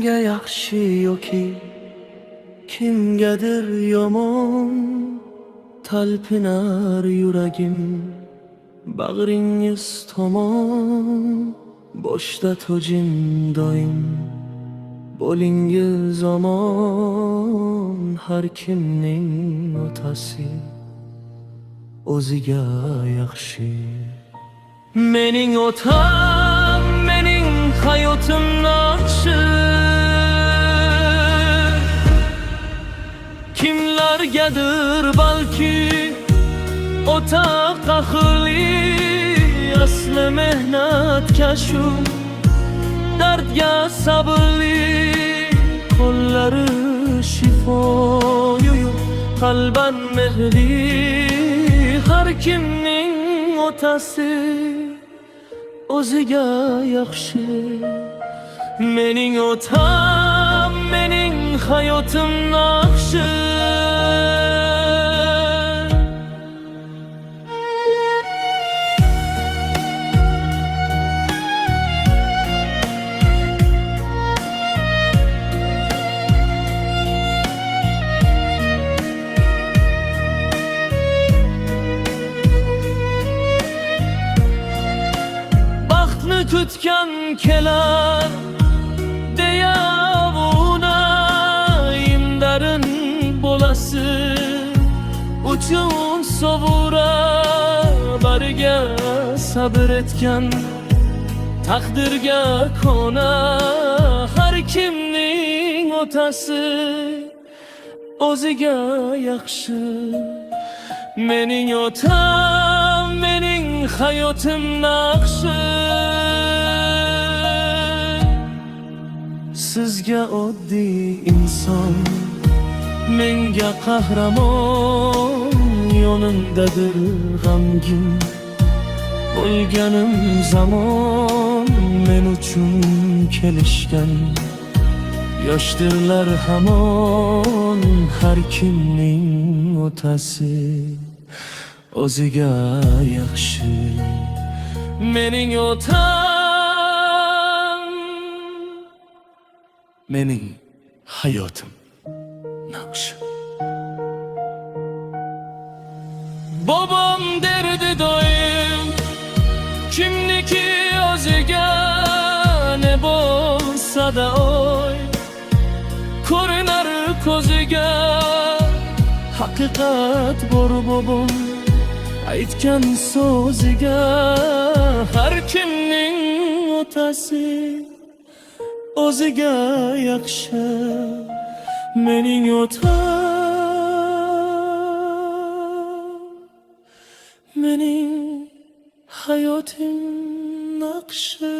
Kimga yaxshi yoki kimgadir yomon talpinar yuragim bag'ringiz tomon. Boshda tojim doim bo'lingiz omon. Har kimning otasi o'ziga yaxshi. Mening otam, mening hayotim naqshi. Kimlargadir balki ota qahrli, asli mehnatkashu dardga sabrli. Qo'llari shifoyu qalban mehli. Har kimning otasi o'ziga yaxshi. Mening otam, mening hayotim naqshi. Baxtni kutgan kelar deya imdarin bolasi uchun sovura. Bariga sabr etgan taqdirga kona. Har kimning otasi o'ziga yaxshi. Mening otam, mening hayotim naqshi. Sizga oddiy inson, menga qahramon. Yonimdadir g'amgin bo'lganim zamon. Men uchun kelishgan yoshdirlar hamon. Har kimning otasi o'ziga yaxshi. Mening otam, mening hayotim naqshi. Bobom derdi doim, kimniki o'ziga ne bo'lsa da oy. Ko'rinar ko'ziga haqiqat bor bobom aytgan so'ziga. Har kimning otasi o'ziga yaxshi. Mening otam, mening hayotim naqshi.